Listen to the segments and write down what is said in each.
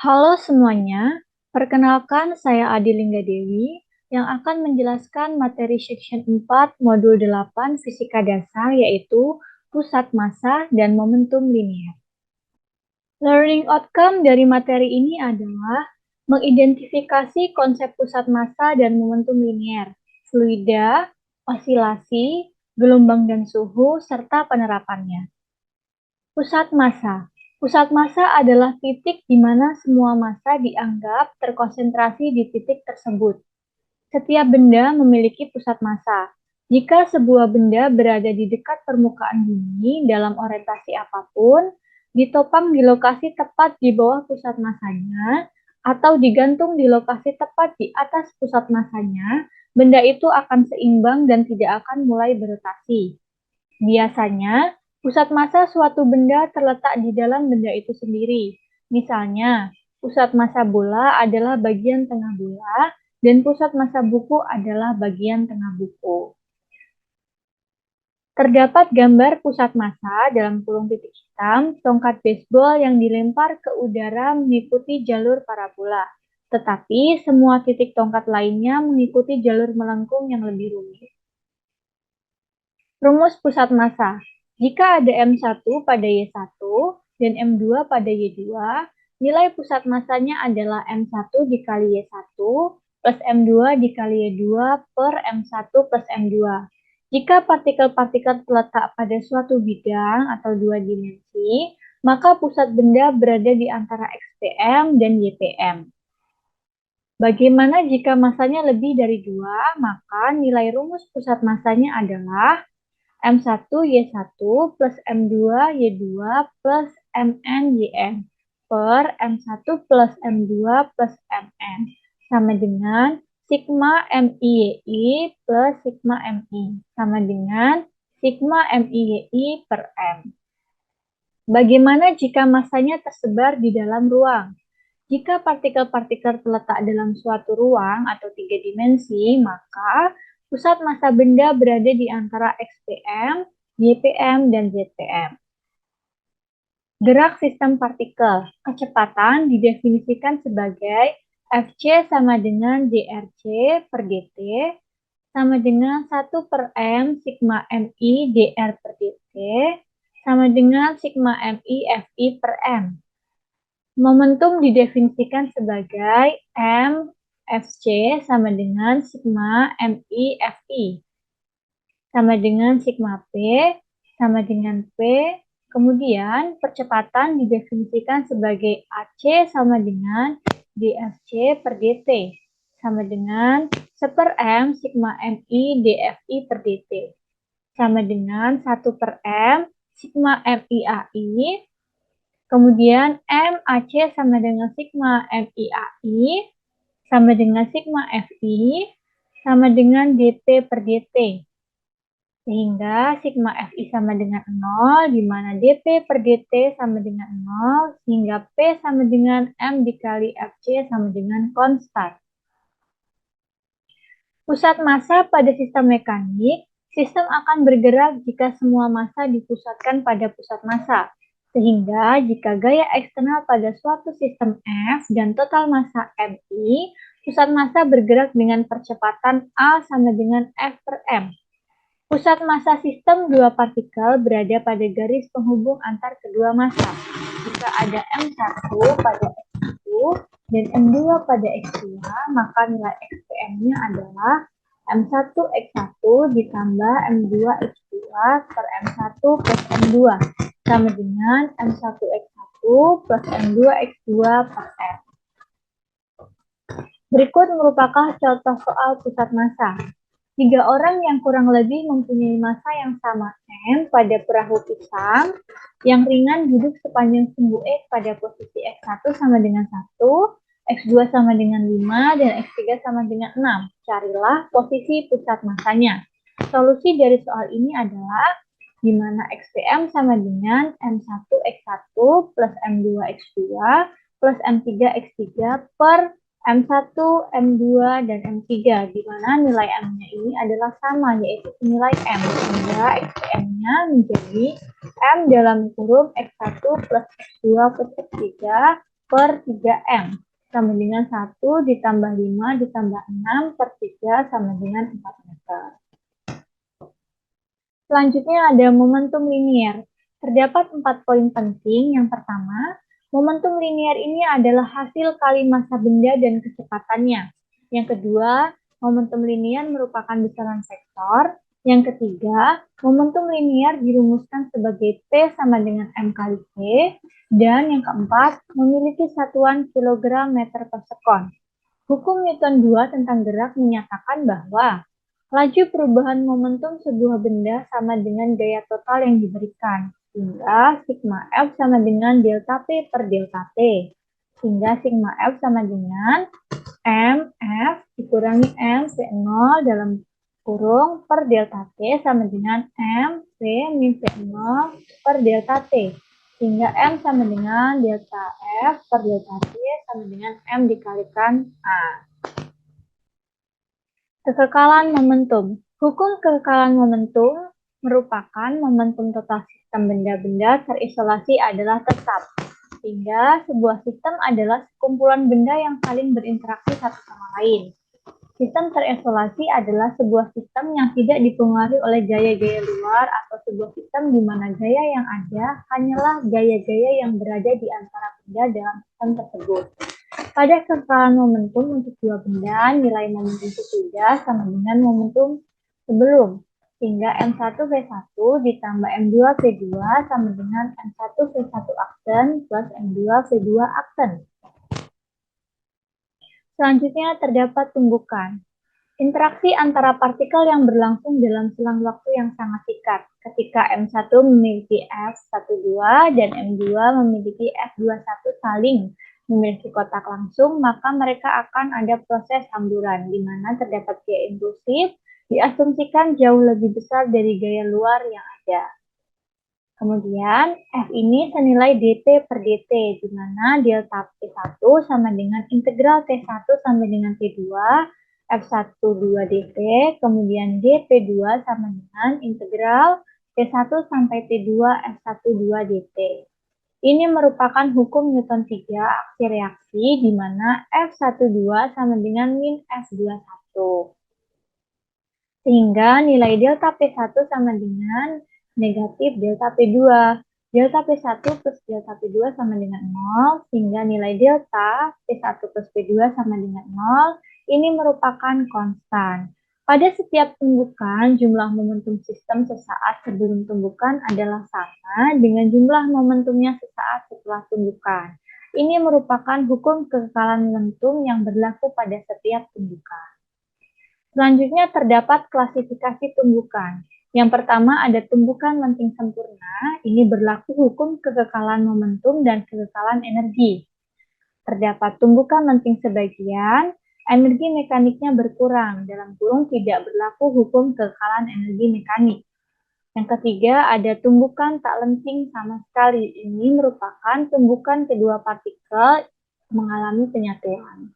Halo semuanya, perkenalkan saya Adi Lingga Dewi yang akan menjelaskan materi section 4 modul 8 Fisika Dasar yaitu pusat massa dan momentum linier. Learning outcome dari materi ini adalah mengidentifikasi konsep pusat massa dan momentum linier, fluida, osilasi, gelombang dan suhu, serta penerapannya. Pusat massa. Pusat massa adalah titik di mana semua massa dianggap terkonsentrasi di titik tersebut. Setiap benda memiliki pusat massa. Jika sebuah benda berada di dekat permukaan bumi dalam orientasi apapun, ditopang di lokasi tepat di bawah pusat massanya, atau digantung di lokasi tepat di atas pusat massanya, benda itu akan seimbang dan tidak akan mulai berotasi. Biasanya, pusat massa suatu benda terletak di dalam benda itu sendiri. Misalnya, pusat massa bola adalah bagian tengah bola, dan pusat massa buku adalah bagian tengah buku. Terdapat gambar pusat massa dalam kurung titik hitam, tongkat baseball yang dilempar ke udara mengikuti jalur parabola. Tetapi semua titik tongkat lainnya mengikuti jalur melengkung yang lebih rumit. Rumus pusat massa. Jika ada M1 pada Y1 dan M2 pada Y2, nilai pusat massanya adalah M1 dikali Y1 plus M2 dikali Y2 per M1 plus M2. Jika partikel-partikel terletak pada suatu bidang atau dua dimensi, maka pusat benda berada di antara XPM dan YPM. Bagaimana jika massanya lebih dari 2, maka nilai rumus pusat massanya adalah M1 Y1 plus M2 Y2 plus Mn Yn per M1 plus M2 plus Mn sama dengan sigma MIYI plus sigma MI sama dengan sigma MIYI per M. Bagaimana jika massanya tersebar di dalam ruang? Jika partikel-partikel terletak dalam suatu ruang atau tiga dimensi, maka pusat massa benda berada di antara XPM, YPM, dan ZPM. Gerak sistem partikel. Kecepatan didefinisikan sebagai Fc sama dengan drc per dt sama dengan 1 per M sigma Mi dr per dt sama dengan sigma Mi Fi per M. Momentum didefinisikan sebagai M Fc sama dengan sigma Mi Fi sama dengan sigma P sama dengan P. Kemudian percepatan didefinisikan sebagai Ac sama dengan dfc per dt sama dengan 1 M sigma Mi dFi per dt sama dengan 1 per M sigma MIAI. Kemudian MAC sama dengan sigma MIAI sama dengan sigma Fi sama dengan dP per dt. Sehingga sigma Fi sama dengan 0, di mana dP per dt sama dengan 0, sehingga P sama dengan M dikali Fc sama dengan konstan. Pusat massa pada sistem mekanik, sistem akan bergerak jika semua massa dipusatkan pada pusat massa. Sehingga jika gaya eksternal pada suatu sistem F dan total massa Mi, pusat massa bergerak dengan percepatan A sama dengan F per M. Pusat massa sistem dua partikel berada pada garis penghubung antar kedua massa. Jika ada M1 pada X1 dan M2 pada X2, maka nilai XPM-nya adalah M1 X1 ditambah M2 X2 per M1 plus M2 sama dengan M1 X1 plus M2 X2 per M. Berikut merupakan contoh soal pusat massa. 3 orang yang kurang lebih mempunyai massa yang sama M pada perahu pisang yang ringan duduk sepanjang sumbu X pada posisi X1 sama dengan 1, X2 sama dengan 5, dan X3 sama dengan 6. Carilah posisi pusat massanya. Solusi dari soal ini adalah di mana XPM sama dengan M1 X1 plus M2 X2 plus M3 X3 per M1, M2, dan M3, di mana nilai M-nya ini adalah sama, yaitu nilai M, sehingga XPM-nya menjadi M dalam kurung X1 plus X2 plus X3 per 3M sama dengan 1 ditambah 5 ditambah 6 per 3 sama dengan 4 meter. Selanjutnya ada momentum linier. Terdapat 4 poin penting. Yang pertama, momentum linier ini adalah hasil kali massa benda dan kecepatannya. Yang kedua, momentum linier merupakan besaran vektor. Yang ketiga, momentum linier dirumuskan sebagai P sama dengan M kali P. Dan yang keempat, memiliki satuan kilogram meter per sekon. Hukum Newton 2 tentang gerak menyatakan bahwa laju perubahan momentum sebuah benda sama dengan gaya total yang diberikan, sehingga sigma F sama dengan delta P per delta T. Sehingga sigma F sama dengan mf dikurangi m V0 dalam kurung per delta T sama dengan m V min V0 per delta T. Sehingga m sama dengan delta F per delta T sama dengan m dikalikan A. Kekekalan momentum. Hukum kekekalan momentum merupakan momentum total sistem benda-benda terisolasi adalah tetap. Sehingga sebuah sistem adalah sekumpulan benda yang saling berinteraksi satu sama lain. Sistem terisolasi adalah sebuah sistem yang tidak dipengaruhi oleh gaya-gaya luar atau sebuah sistem di mana gaya yang ada hanyalah gaya-gaya yang berada di antara benda dalam sistem tersebut. Pada kekekalan momentum untuk dua benda, nilai momentum sesudah sama dengan momentum sebelum. Sehingga M1V1 ditambah M2V2 sama dengan M1V1 aksen plus M2V2 aksen. Selanjutnya terdapat tumbukan. Interaksi antara partikel yang berlangsung dalam selang waktu yang sangat singkat. Ketika M1 memiliki F12 dan M2 memiliki F21 saling memiliki kotak langsung, maka mereka akan ada proses hamburan, di mana terdapat gaya impulsif diasumsikan jauh lebih besar dari gaya luar yang ada. Kemudian, F ini senilai dt per dt, di mana delta T1 sama dengan integral T1 sampai dengan T2, F12 dt, kemudian dp2 sama dengan integral T1 sampai T2 F12 dt. Ini merupakan hukum Newton 3 aksi reaksi, di mana F12 sama dengan min F21. Sehingga nilai delta P1 sama dengan negatif delta P2. Delta P1 plus delta P2 sama dengan 0, sehingga nilai delta P1 plus P2 sama dengan 0. Ini merupakan konstan. Pada setiap tumbukan, jumlah momentum sistem sesaat sebelum tumbukan adalah sama dengan jumlah momentumnya sesaat setelah tumbukan. Ini merupakan hukum kekekalan momentum yang berlaku pada setiap tumbukan. Selanjutnya terdapat klasifikasi tumbukan. Yang pertama ada tumbukan lenting sempurna. Ini berlaku hukum kekekalan momentum dan kekekalan energi. Terdapat tumbukan lenting sebagian, energi mekaniknya berkurang. Dalam kurung tidak berlaku hukum kekekalan energi mekanik. Yang ketiga ada tumbukan tak lenting sama sekali. Ini merupakan tumbukan kedua partikel mengalami penyatuan.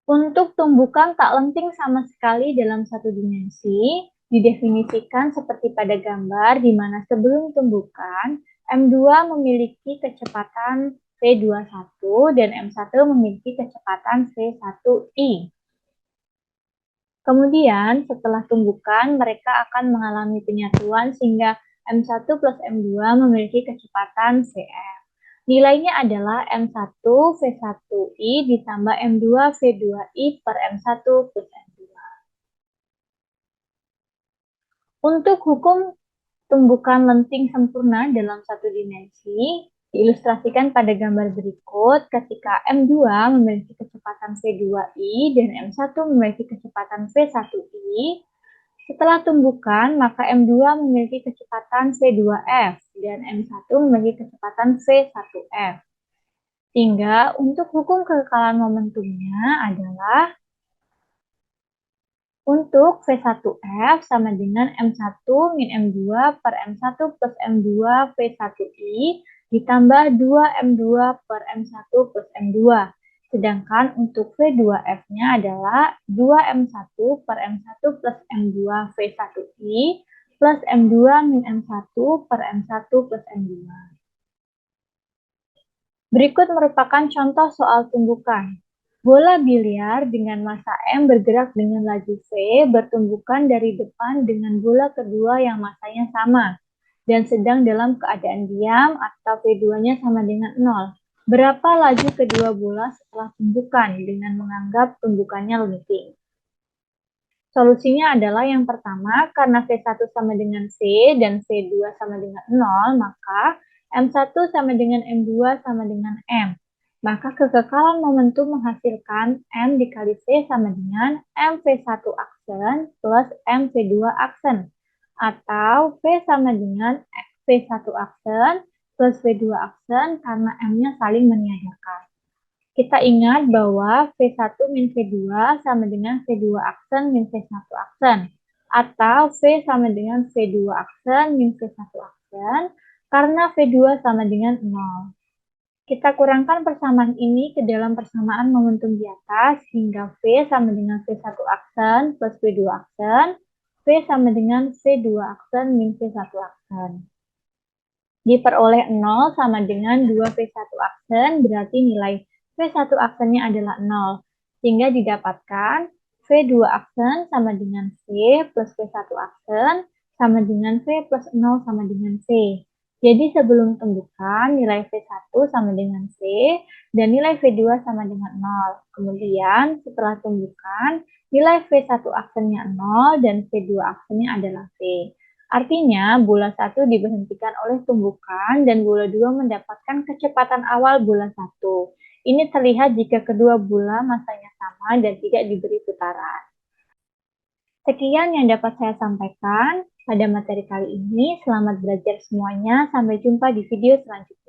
Untuk tumbukan tak lenting sama sekali dalam satu dimensi, didefinisikan seperti pada gambar, di mana sebelum tumbukan, M2 memiliki kecepatan V21 dan M1 memiliki kecepatan V1I. Kemudian, setelah tumbukan, mereka akan mengalami penyatuan sehingga M1 plus M2 memiliki kecepatan Vf. Nilainya adalah M1 V1I ditambah M2 V2I per M1 plus M2. Untuk hukum tumbukan lenting sempurna dalam satu dimensi, diilustrasikan pada gambar berikut ketika M2 memiliki kecepatan V2I dan M1 memiliki kecepatan V1I. Setelah tumbukan, maka M2 memiliki kecepatan V2F dan M1 memiliki kecepatan V1F. Sehingga untuk hukum kekekalan momentumnya adalah untuk V1F sama dengan M1 min M2 per M1 plus M2 V1I ditambah 2M2 per M1 plus M2. Sedangkan untuk V2F-nya adalah 2M1 per M1 plus M2 V1I plus M2 min M1 per M1 plus M2. Berikut merupakan contoh soal tumbukan. Bola biliar dengan massa M bergerak dengan laju V bertumbukan dari depan dengan bola kedua yang massanya sama dan sedang dalam keadaan diam atau V2-nya sama dengan 0. Berapa laju kedua bola setelah tumbukan dengan menganggap tumbukannya limiting? Solusinya adalah yang pertama, karena V1 sama dengan V dan V2 sama dengan 0, maka M1 sama dengan M2 sama dengan M. Maka kekekalan momentum menghasilkan M dikali V sama dengan MV1 aksen plus MV2 aksen. Atau V sama dengan V1 aksen plus V2 aksen karena M-nya saling meniadakan. Kita ingat bahwa V1 min V2 sama dengan V2 aksen min V1 aksen. Atau V sama dengan V2 aksen min V1 aksen karena V2 sama dengan 0. Kita kurangkan persamaan ini ke dalam persamaan momentum di atas hingga V sama dengan V1 aksen plus V2 aksen. V sama dengan V2 aksen min V1 aksen. Diperoleh 0 sama dengan 2V1 aksen, berarti nilai V1 aksennya adalah 0. Sehingga didapatkan V2 aksen sama dengan V plus V1 aksen sama dengan V plus 0 sama dengan V. Jadi sebelum tumbukan, nilai V1 sama dengan V dan nilai V2 sama dengan 0. Kemudian setelah tumbukan, nilai V1 aksennya 0 dan V2 aksennya adalah V. Artinya, bola 1 diberhentikan oleh tumbukan dan bola 2 mendapatkan kecepatan awal bola 1. Ini terlihat jika kedua bola masanya sama dan tidak diberi putaran. Sekian yang dapat saya sampaikan pada materi kali ini. Selamat belajar semuanya. Sampai jumpa di video selanjutnya.